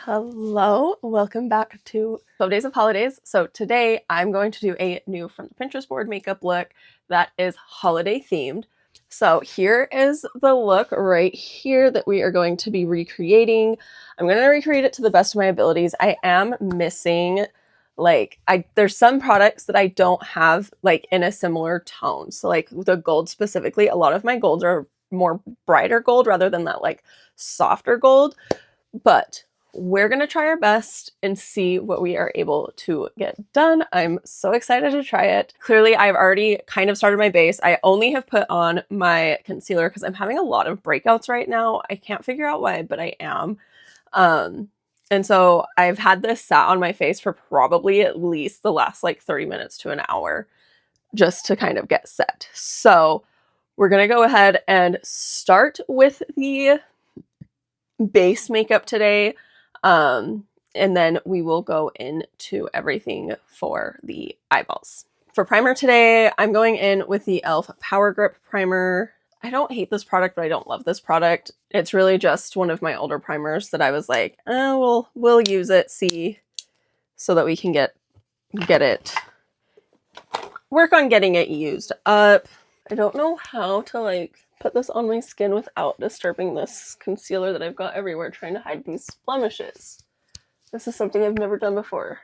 Hello, welcome back to 12 Days of Holidays. So today I'm going to do a new from the Pinterest board makeup look that is holiday themed. So here is the look right here that we are going to be recreating. I'm going to recreate it to the best of my abilities. I am missing there's some products that I don't have like in a similar tone. So like the gold specifically, a lot of my golds are more brighter gold rather than that like softer gold. But we're going to try our best and see what we are able to get done. I'm so excited to try it. Clearly, I've already kind of started my base. I only have put on my concealer because I'm having a lot of breakouts right now. I can't figure out why, but I am. And so I've had this sat on my face for probably at least the last like 30 minutes to an hour just to kind of get set. So we're going to go ahead and start with the base makeup today. And then we will go into everything for the eyeballs. For primer today, I'm going in with the e.l.f. Power Grip Primer. I don't hate this product, but I don't love this product. It's really just one of my older primers that I was like, we'll use it, see, so that we can work on getting it used up. I don't know how to like put this on my skin without disturbing this concealer that I've got everywhere trying to hide these blemishes. This is something I've never done before.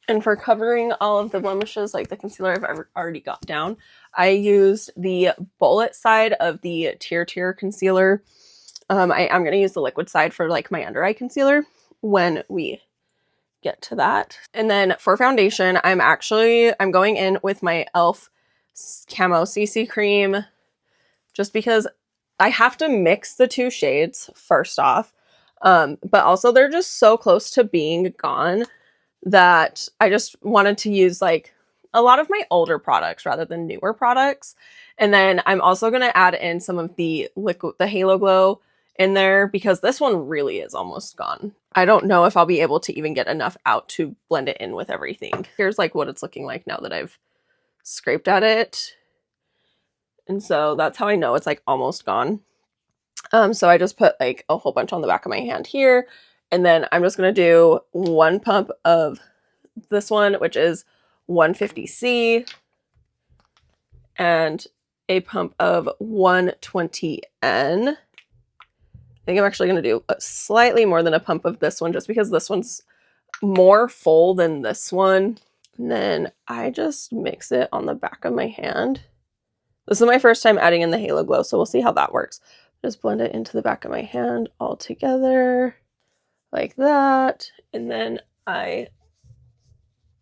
And for covering all of the blemishes, like the concealer I've already got down, I used the bullet side of the TirTir Concealer. I'm going to use the liquid side for like my under eye concealer when we get to that. And then for foundation, I'm going in with my e.l.f. Camo CC Cream, just because I have to mix the two shades first off. But also they're just so close to being gone that I just wanted to use like a lot of my older products rather than newer products. And then I'm also going to add in some of the Halo Glow in there because this one really is almost gone. I don't know if I'll be able to even get enough out to blend it in with everything. Here's like what it's looking like now that I've scraped at it. And so that's how I know it's like almost gone. So I just put like a whole bunch on the back of my hand here. And then I'm just going to do one pump of this one, which is 150C, and a pump of 120N. I think I'm actually going to do slightly more than a pump of this one just because this one's more full than this one. And then I just mix it on the back of my hand. This is my first time adding in the Halo Glow, so we'll see how that works. Just blend it into the back of my hand all together like that. And then I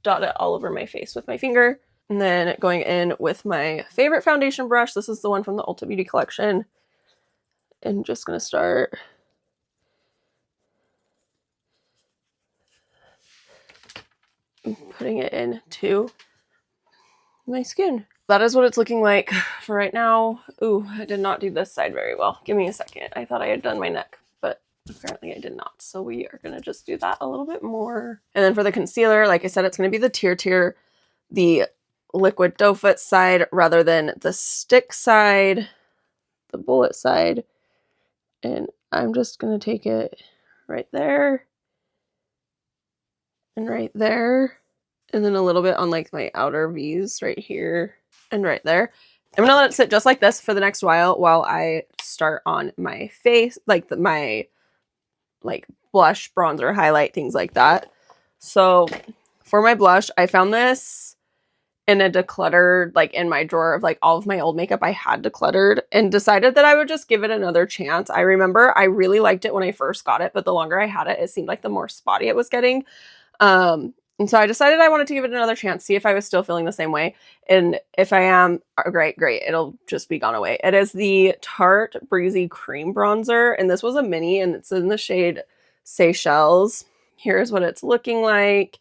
dot it all over my face with my finger. And then going in with my favorite foundation brush. This is the one from the Ulta Beauty collection. And just going to start putting it into my skin. That is what it's looking like for right now. Ooh, I did not do this side very well. Give me a second. I thought I had done my neck, but apparently I did not. So we are going to just do that a little bit more. And then for the concealer, like I said, it's going to be the TirTir, the liquid doe foot side rather than the stick side, the bullet side. And I'm just going to take it right there and right there. And then a little bit on like my outer V's right here and right there. I'm gonna let it sit just like this for the next while I start on my face, like my blush, bronzer, highlight, things like that. So for my blush, I found this in a decluttered, like in my drawer of like all of my old makeup I had decluttered, and decided that I would just give it another chance. I remember I really liked it when I first got it, but the longer I had it, it seemed like the more spotty it was getting. And so I decided I wanted to give it another chance, see if I was still feeling the same way. And if I am, great, it'll just be gone away. It is the Tarte Breezy Cream Bronzer, and this was a mini, and it's in the shade Seychelles. Here's what it's looking like,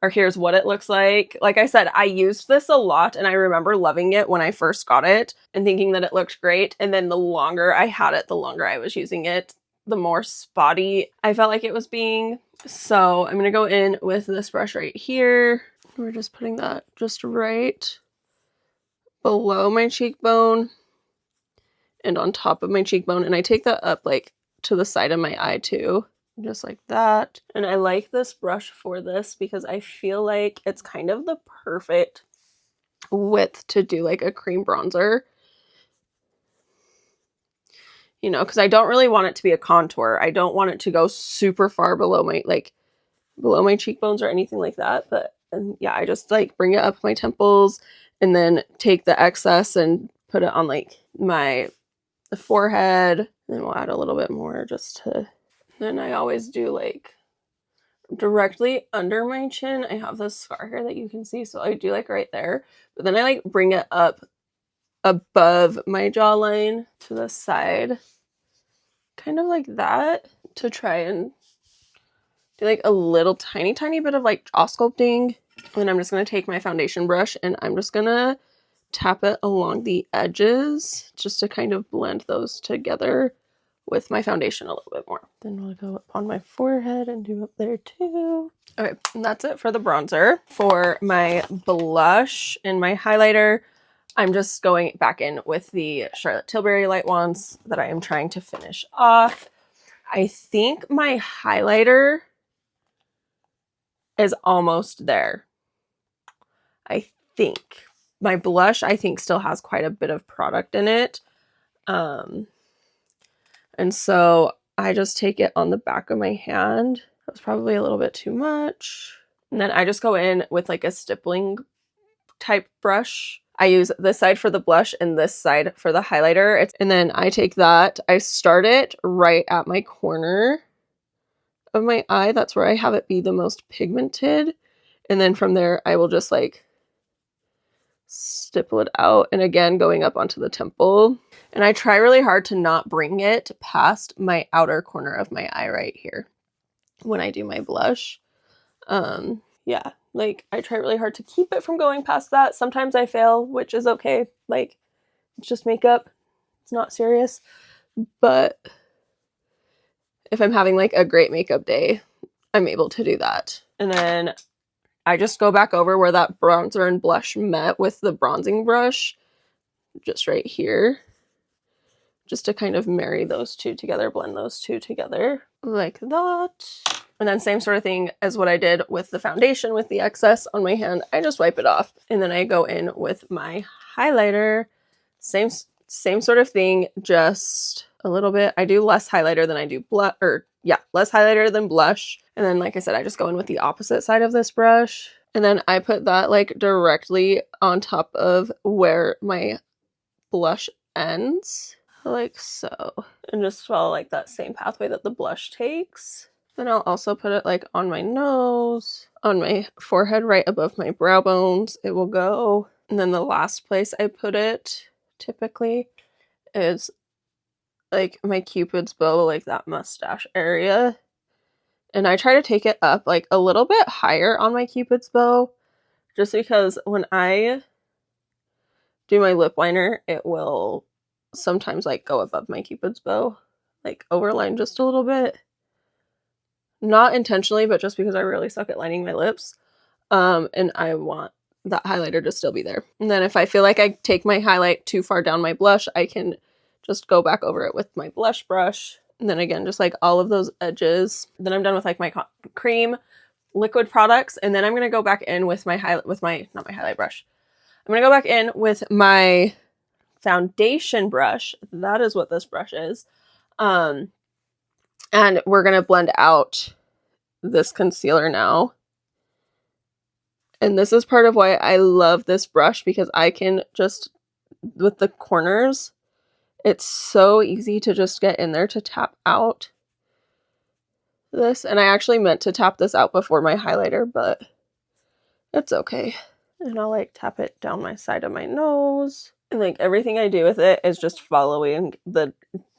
or here's what it looks like. Like I said, I used this a lot, and I remember loving it when I first got it and thinking that it looked great. And then the longer I had it, the longer I was using it, the more spotty I felt like it was being. So I'm going to go in with this brush right here. We're just putting that just right below my cheekbone and on top of my cheekbone. And I take that up like to the side of my eye too. just like that. And I like this brush for this because I feel like it's kind of the perfect width to do like a cream bronzer. You know, because I don't really want it to be a contour. I don't want it to go super far below my, like, below my cheekbones or anything like that. But yeah, I just like bring it up my temples and then take the excess and put it on like the forehead. And then we'll add a little bit more just to, then I always do like directly under my chin. I have this scar here that you can see. So I do like right there, but then I like bring it up above my jawline to the side, kind of like that, to try and do like a little tiny bit of like jaw sculpting. And I'm just going to take my foundation brush and I'm just going to tap it along the edges just to kind of blend those together with my foundation a little bit more. Then we'll go up on my forehead and do up there too. Okay, and that's it for the bronzer. For my blush and my highlighter, I'm just going back in with the Charlotte Tilbury light wands that I am trying to finish off. I think my highlighter is almost there. I think. My blush, I think, still has quite a bit of product in it. And so I just take it on the back of my hand. That was probably a little bit too much. And then I just go in with like a stippling type brush. I use this side for the blush and this side for the highlighter. And then I take that, I start it right at my corner of my eye. That's where I have it be the most pigmented. And then from there, I will just like stipple it out. And again, going up onto the temple. And I try really hard to not bring it past my outer corner of my eye right here when I do my blush. Yeah, like I try really hard to keep it from going past that. Sometimes I fail, which is okay. Like, it's just makeup. It's not serious. But if I'm having like a great makeup day, I'm able to do that. And then I just go back over where that bronzer and blush met with the bronzing brush, just right here, just to kind of marry those two together, blend those two together like that. And then same sort of thing as what I did with the foundation with the excess on my hand. I just wipe it off. And then I go in with my highlighter. Same sort of thing, just a little bit. I do less highlighter than I do blush, or yeah, less highlighter than blush. And then, like I said, I just go in with the opposite side of this brush. And then I put that like directly on top of where my blush ends, like so. And just follow like that same pathway that the blush takes. Then I'll also put it like on my nose, on my forehead, right above my brow bones. It will go. And then the last place I put it typically is like my Cupid's bow, like that mustache area. And I try to take it up like a little bit higher on my Cupid's bow, just because when I do my lip liner, it will sometimes like go above my Cupid's bow, like overline just a little bit. Not intentionally, but just because I really suck at lining my lips. And I want that highlighter to still be there. And then if I feel like I take my highlight too far down my blush, I can just go back over it with my blush brush. And then again, just like all of those edges. Then I'm done with like my cream liquid products. And then I'm going to go back in with my not my highlight brush. I'm going to go back in with my foundation brush. That is what this brush is. And we're going to blend out this concealer now. And this is part of why I love this brush, because I can just, with the corners, it's so easy to just get in there to tap out this. And I actually meant to tap this out before my highlighter, but it's okay. And I'll like tap it down my side of my nose. And like everything I do with it is just following the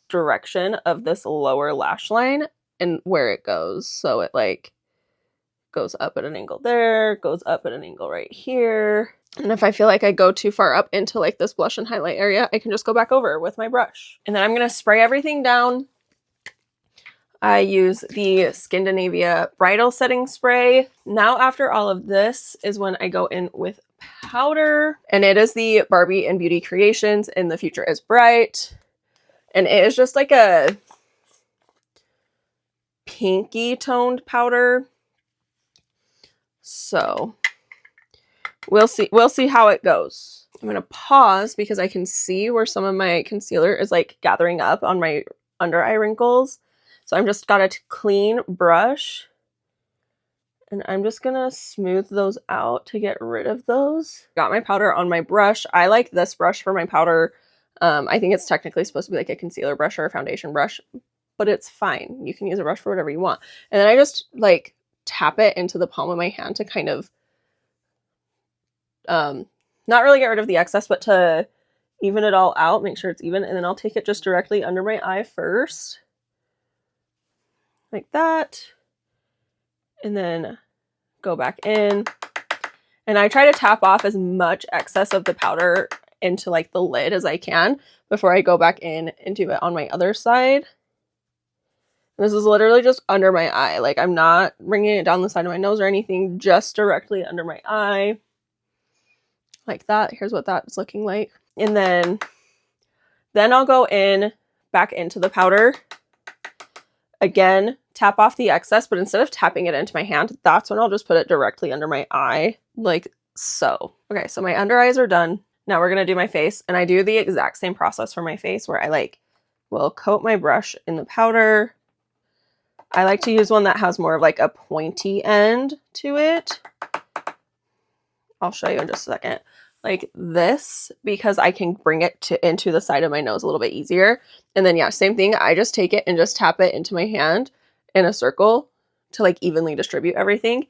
direction of this lower lash line and where it goes. So it like goes up at an angle there, goes up at an angle right here. And if I feel like I go too far up into like this blush and highlight area, I can just go back over with my brush. And then I'm going to spray everything down. I use the Skindinavia Bridal Setting Spray. Now after all of this is when I go in with powder. And it is the Barbie and Beauty Creations in The Future is Bright. And it is just like a pinky toned powder. So we'll see how it goes. I'm going to pause because I can see where some of my concealer is like gathering up on my under eye wrinkles. So I'm just got a clean brush and I'm just going to smooth those out to get rid of those. Got my powder on my brush. I like this brush for my powder. I think it's technically supposed to be like a concealer brush or a foundation brush, but it's fine. You can use a brush for whatever you want. And then I just like tap it into the palm of my hand to kind of not really get rid of the excess, but to even it all out, make sure it's even. And then I'll take it just directly under my eye first, like that, and then go back in. And I try to tap off as much excess of the powder into like the lid as I can before I go back in and do it on my other side. And this is literally just under my eye. Like I'm not bringing it down the side of my nose or anything, just directly under my eye. Like that. Here's what that's looking like. And then I'll go in back into the powder. Again, tap off the excess, but instead of tapping it into my hand, that's when I'll just put it directly under my eye, like so. Okay, so my under eyes are done. Now we're going to do my face, and I do the exact same process for my face where I like will coat my brush in the powder. I like to use one that has more of like a pointy end to it. I'll show you in just a second. Like this, because I can bring it into the side of my nose a little bit easier. And then yeah, same thing. I just take it and just tap it into my hand in a circle to like evenly distribute everything.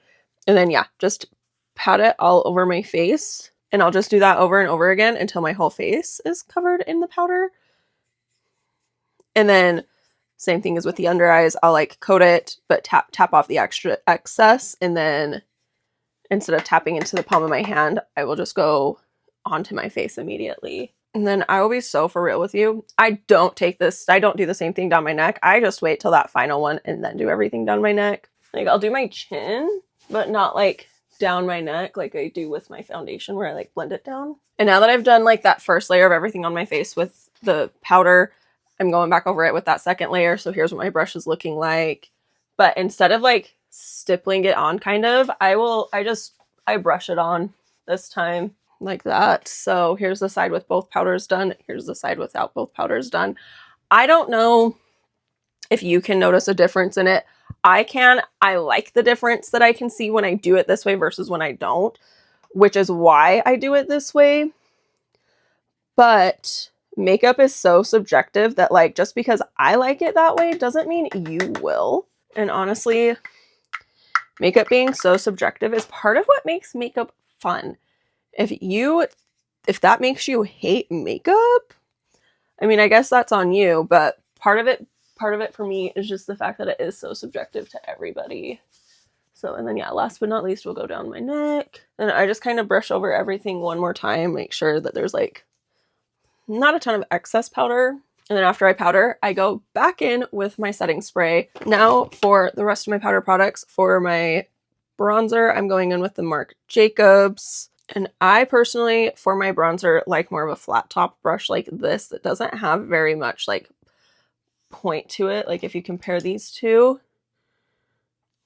And then yeah, just pat it all over my face. And I'll just do that over and over again until my whole face is covered in the powder. And then same thing as with the under eyes. I'll like coat it, but tap off the extra excess. And then instead of tapping into the palm of my hand, I will just go onto my face immediately. And then I will be so for real with you. I don't do the same thing down my neck. I just wait till that final one and then do everything down my neck. Like I'll do my chin, but not like down my neck like I do with my foundation where I like blend it down. And now that I've done like that first layer of everything on my face with the powder, I'm going back over it with that second layer. So here's what my brush is looking like. But instead of like stippling it on kind of, I brush it on this time like that. So here's the side with both powders done. Here's the side without both powders done. I don't know if you can notice a difference in it. I can. I like the difference that I can see when I do it this way versus when I don't, which is why I do it this way. But makeup is so subjective that like just because I like it that way doesn't mean you will. And honestly, makeup being so subjective is part of what makes makeup fun. If that makes you hate makeup, I mean, I guess that's on you, but part of it for me is just the fact that it is so subjective to everybody. So, and then yeah, last but not least, we'll go down my neck. And I just kind of brush over everything one more time, make sure that there's like not a ton of excess powder. And then after I powder, I go back in with my setting spray. Now for the rest of my powder products, for my bronzer, I'm going in with the Marc Jacobs. And I personally, for my bronzer, like more of a flat top brush like this that doesn't have very much like point to it. Like if you compare these two,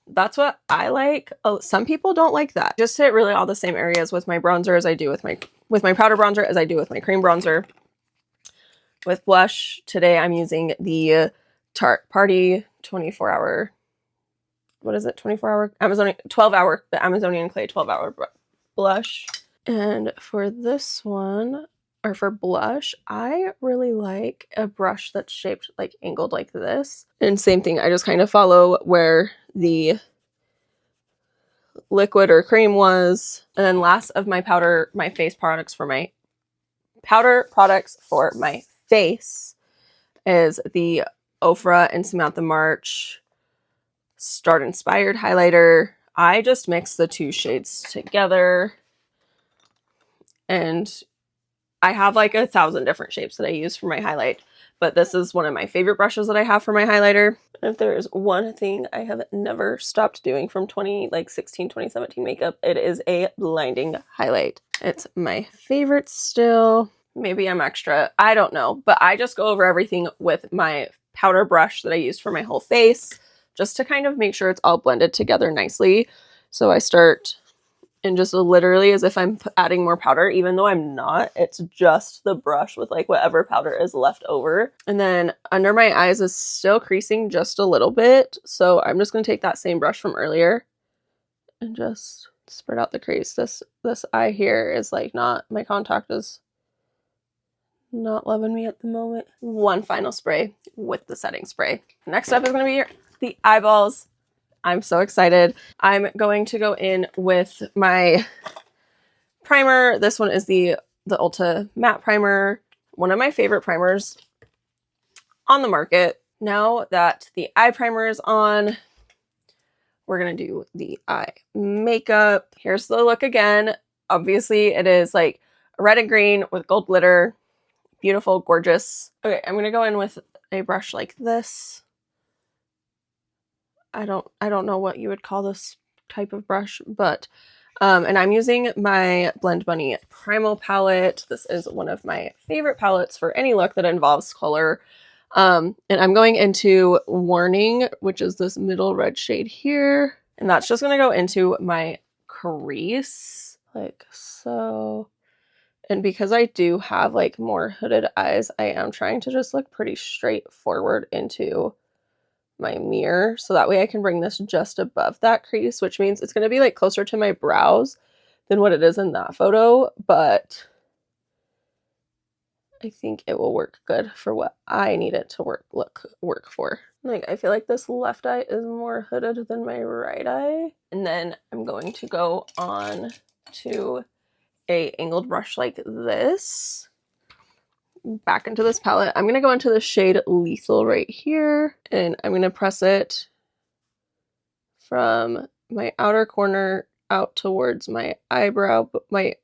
that's what I like. Oh, some people don't like that. Just hit really all the same areas with my bronzer as I do with my powder bronzer as I do with my cream bronzer. With blush, today I'm using the Tarte Party 24-hour, what is it? 24-hour Amazonian, 12-hour, the Amazonian Clay 12-hour blush. And for this one, or for blush, I really like a brush that's shaped like angled like this. And same thing, I just kind of follow where the liquid or cream was. And then last of my face products for my powder products for my face is the Ofra and Samantha March Start Inspired highlighter. I just mix the two shades together, and I have like 1,000 different shapes that I use for my highlight, but this is one of my favorite brushes that I have for my highlighter. And if there is one thing I have never stopped doing from 2016, 2017 makeup, it is a blinding highlight. It's my favorite still. Maybe I'm extra, I don't know, but I just go over everything with my powder brush that I used for my whole face. just to kind of make sure it's all blended together nicely. So I start and just literally as if I'm adding more powder, even though I'm not. It's just the brush with like whatever powder is left over. And then under my eyes is still creasing just a little bit. So I'm just going to take that same brush from earlier and just spread out the crease. This eye here is like not, my contact is not loving me at the moment. One final spray with the setting spray. Next up is going to be the eyeballs. I'm so excited. I'm going to go in with my primer. This one is the Ulta Matte Primer. One of my favorite primers on the market. Now that the eye primer is on, we're going to do the eye makeup. Here's the look again. Obviously, it is like red and green with gold glitter. Beautiful, gorgeous. Okay, I'm going to go in with a brush like this. I don't know what you would call this type of brush, but and I'm using my Blend Bunny Primal palette. This is one of my favorite palettes for any look that involves color. And I'm going into Warning, which is this middle red shade here. And that's just going to go into my crease like so. And because I do have like more hooded eyes, I am trying to just look pretty straightforward into my mirror, so that way I can bring this just above that crease, which means it's going to be like closer to my brows than what it is in that photo, but I think it will work good for what I need it to work for. Like, I feel like this left eye is more hooded than my right eye. And then I'm going to go on to a angled brush like this. Back into this palette. I'm going to go into the shade Lethal right here, and I'm going to press it from my outer corner out towards my eyebrow, my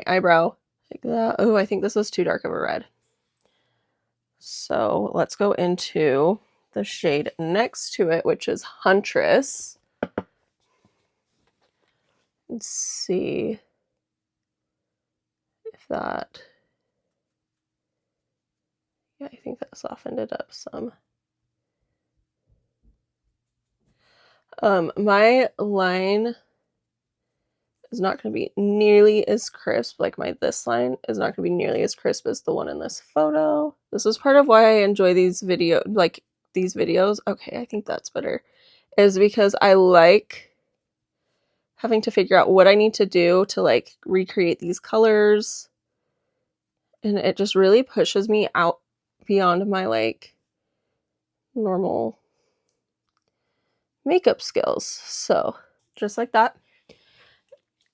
eyebrow like that. Oh, I think this is too dark of a red. So let's go into the shade next to it, which is Huntress. Let's see if that... Yeah, I think that softened it up some. My line is not going to be nearly as crisp. Like this line is not going to be nearly as crisp as the one in this photo. This is part of why I enjoy these videos. Okay, I think that's better. Is because I like having to figure out what I need to do to like recreate these colors. And it just really pushes me out beyond my like normal makeup skills. So just like that.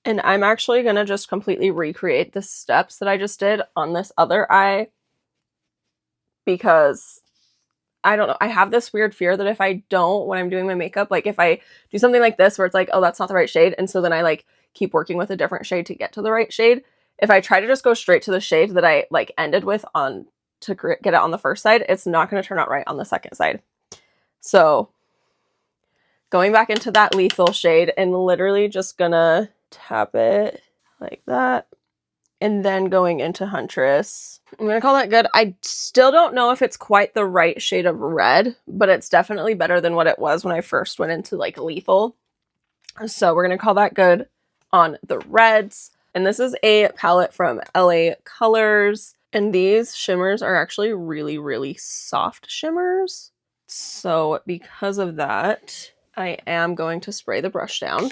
And I'm actually going to just completely recreate the steps that I just did on this other eye, because I don't know, I have this weird fear that if I don't, when I'm doing my makeup, like if I do something like this where it's like, oh, that's not the right shade, and so then I like keep working with a different shade to get to the right shade, if I try to just go straight to the shade that I like ended with on to get it on the first side, it's not going to turn out right on the second side. So going back into that Lethal shade and literally just gonna tap it like that, and then going into Huntress. I'm gonna call that good. I still don't know if it's quite the right shade of red, but it's definitely better than what it was when I first went into like Lethal. So we're gonna call that good on the reds. And this is a palette from LA Colors. And these shimmers are actually really, really soft shimmers. So because of that, I am going to spray the brush down.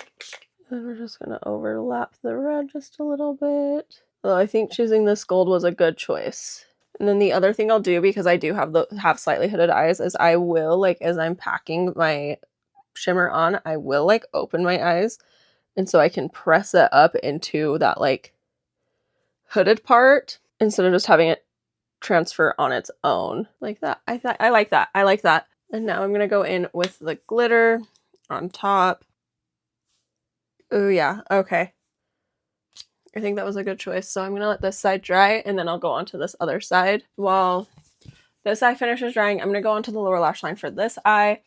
And we're just going to overlap the red just a little bit. Well, I think choosing this gold was a good choice. And then the other thing I'll do, because I do have slightly hooded eyes, is I will, like, as I'm packing my shimmer on, I will, like, open my eyes. And so I can press it up into that, like, hooded part, instead of just having it transfer on its own like that. I like that. I like that. And now I'm going to go in with the glitter on top. Oh yeah, okay. I think that was a good choice. So I'm going to let this side dry, and then I'll go on to this other side. While this eye finishes drying, I'm going to go onto the lower lash line for this eye.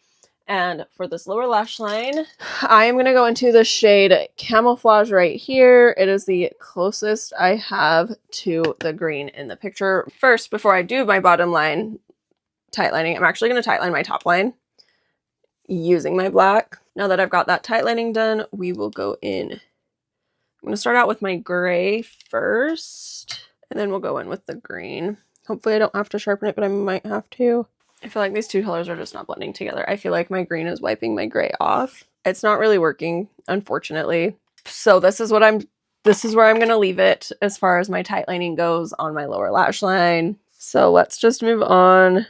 And for this lower lash line, I am going to go into the shade Camouflage right here. It is the closest I have to the green in the picture. First, before I do my bottom line tight lining, I'm actually going to tight line my top line. using my black. Now that I've got that tight lining done, we will go in. I'm going to start out with my gray first, and then we'll go in with the green. Hopefully I don't have to sharpen it, but I might have to. I feel like these two colors are just not blending together. I feel like my green is wiping my gray off. It's not really working, unfortunately. So this is where I'm going to leave it as far as my tight lining goes on my lower lash line. So let's just move on.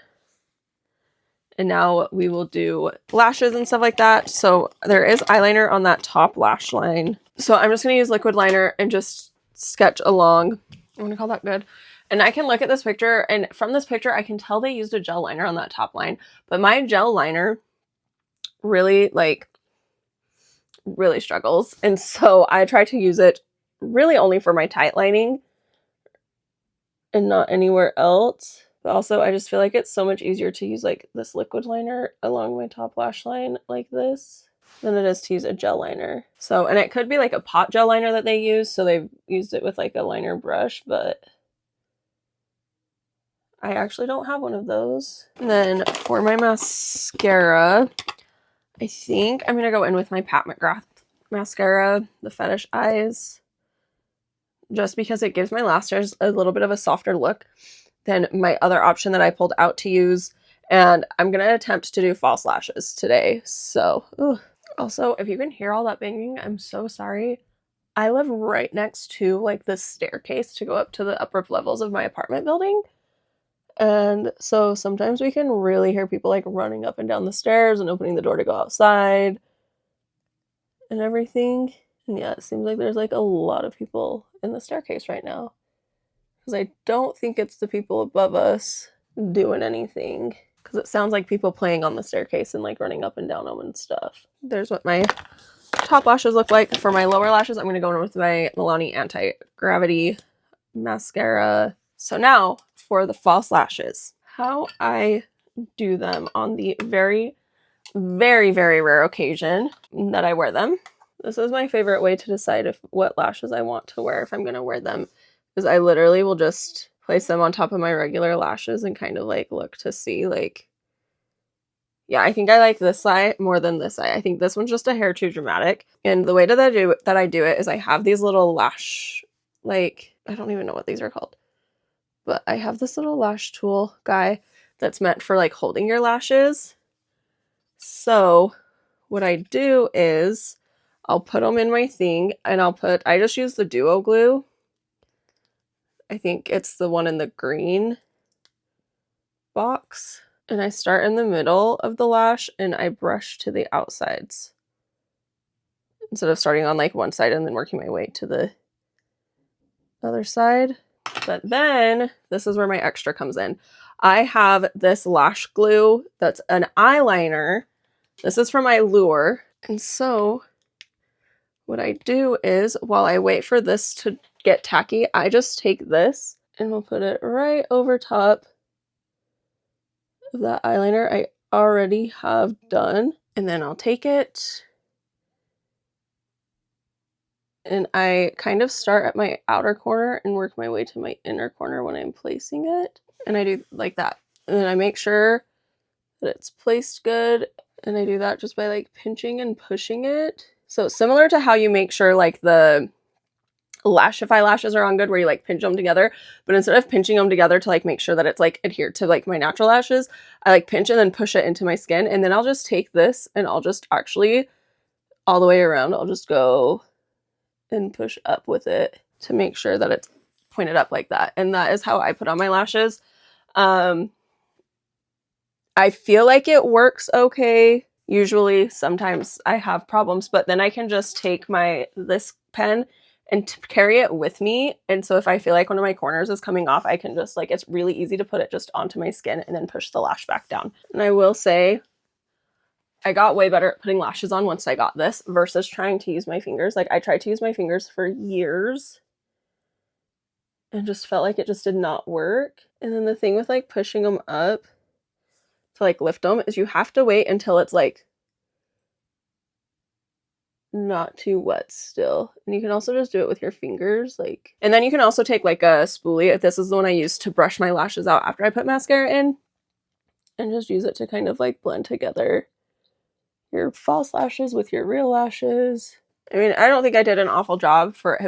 And now we will do lashes and stuff like that. So there is eyeliner on that top lash line. So I'm just going to use liquid liner and just sketch along. I'm going to call that good. And I can look at this picture, and from this picture, I can tell they used a gel liner on that top line. But my gel liner really, really struggles. And so I try to use it really only for my tight lining and not anywhere else. But also, I just feel like it's so much easier to use like this liquid liner along my top lash line like this than it is to use a gel liner. So, and it could be like a pot gel liner that they use, so they've used it with like a liner brush, but I actually don't have one of those. And then for my mascara, I think I'm going to go in with my Pat McGrath mascara, the Fetish Eyes, just because it gives my lashes a little bit of a softer look than my other option that I pulled out to use. And I'm going to attempt to do false lashes today. So, also, if you can hear all that banging, I'm so sorry. I live right next to like the staircase to go up to the upper levels of my apartment building. And so sometimes we can really hear people like running up and down the stairs and opening the door to go outside and everything. And yeah, it seems like there's like a lot of people in the staircase right now. Because I don't think it's the people above us doing anything. Because it sounds like people playing on the staircase and like running up and down them and stuff. There's what my top lashes look like. For my lower lashes, I'm going to go in with my Milani Anti-Gravity Mascara. So now for the false lashes. How I do them on the very, very, very rare occasion that I wear them. This is my favorite way to decide what lashes I want to wear if I'm going to wear them. Is I literally will just place them on top of my regular lashes and kind of like look to see like, yeah, I think I like this side more than this side. I think this one's just a hair too dramatic. And the way that I do it is I have these little lash, like, I don't even know what these are called. But I have this little lash tool guy that's meant for like holding your lashes. So what I do is I'll put them in my thing and I just use the Duo glue. I think it's the one in the green box. And I start in the middle of the lash and I brush to the outsides. Instead of starting on like one side and then working my way to the other side. But then this is where my extra comes in. I have this lash glue that's an eyeliner. This is from my Allure. And so what I do is while I wait for this to get tacky, I just take this and we'll put it right over top of that eyeliner I already have done. And then I'll take it and I kind of start at my outer corner and work my way to my inner corner when I'm placing it. And I do like that. And then I make sure that it's placed good. And I do that just by like pinching and pushing it. So similar to how you make sure like the Lashify lashes are on good, where you like pinch them together. But instead of pinching them together to like make sure that it's like adhered to like my natural lashes, I like pinch and then push it into my skin. And then I'll just take this and I'll just actually all the way around, I'll just go and push up with it to make sure that it's pointed up like that. And that is how I put on my lashes. I feel like it works okay. Usually, sometimes I have problems, but then I can just take this pen and carry it with me. And so if I feel like one of my corners is coming off, I can just like, it's really easy to put it just onto my skin and then push the lash back down. And I will say, I got way better at putting lashes on once I got this versus trying to use my fingers. Like I tried to use my fingers for years and just felt like it just did not work. And then the thing with like pushing them up to like lift them is you have to wait until it's like not too wet still. And you can also just do it with your fingers, like, and then you can also take like a spoolie. If this is the one I use to brush my lashes out after I put mascara in, and just use it to kind of like blend together your false lashes with your real lashes. I mean, I don't think I did an awful job for it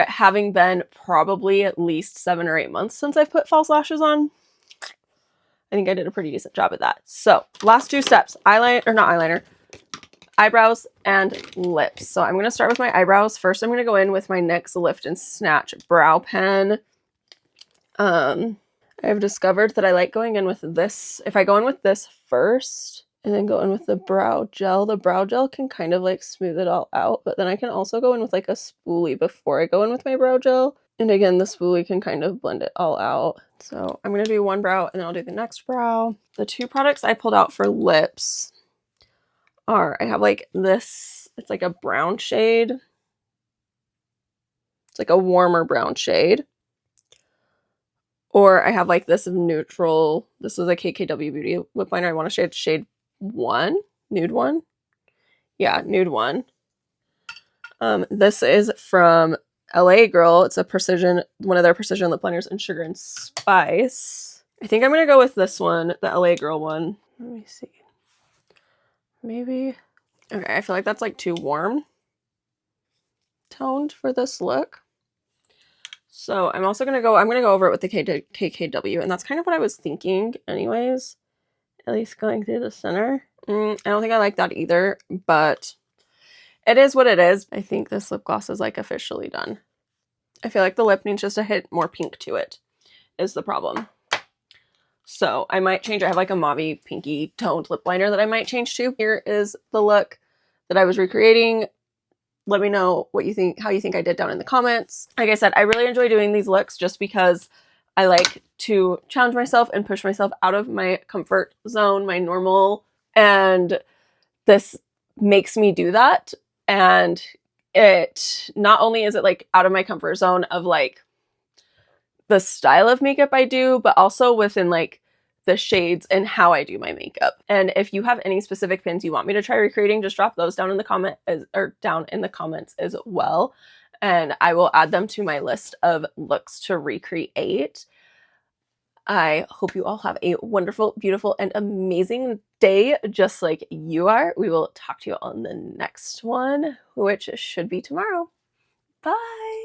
having been probably at least 7 or 8 months since I've put false lashes on. I think I did a pretty decent job at that. So last 2 steps, eyebrows and lips. So I'm going to start with my eyebrows. First, I'm going to go in with my NYX Lift and Snatch brow pen. I've discovered that I like going in with this. If I go in with this first and then go in with the brow gel can kind of like smooth it all out, but then I can also go in with like a spoolie before I go in with my brow gel. And again, the spoolie can kind of blend it all out. So I'm going to do one brow and then I'll do the next brow. The 2 products I pulled out for lips are, I have like this, it's like a brown shade. It's like a warmer brown shade. Or I have like this neutral, this is a KKW Beauty lip liner. I want to shade 1, nude 1. Yeah, nude 1. This is from LA Girl. It's a precision, one of their precision lip liners in Sugar and Spice. I think I'm going to go with this one, the LA Girl one. Let me see. Maybe. Okay, I feel like that's like too warm toned for this look. So I'm also going to go over it with the KKW, and that's kind of what I was thinking anyways, at least going through the center. I don't think I like that either, but it is what it is. I think this lip gloss is like officially done. I feel like the lip needs just a hit more pink to it is the problem. So I might change. I have like a mauve pinky toned lip liner that I might change to. Here is the look that I was recreating. Let me know what you think, how you think I did down in the comments. Like I said, I really enjoy doing these looks just because I like to challenge myself and push myself out of my comfort zone, my normal, and this makes me do that. And it not only is it like out of my comfort zone of like the style of makeup I do, but also within like the shades and how I do my makeup. And if you have any specific pins you want me to try recreating, just drop those down in the comments as well. And I will add them to my list of looks to recreate. I hope you all have a wonderful, beautiful, and amazing day, just like you are. We will talk to you on the next one, which should be tomorrow. Bye.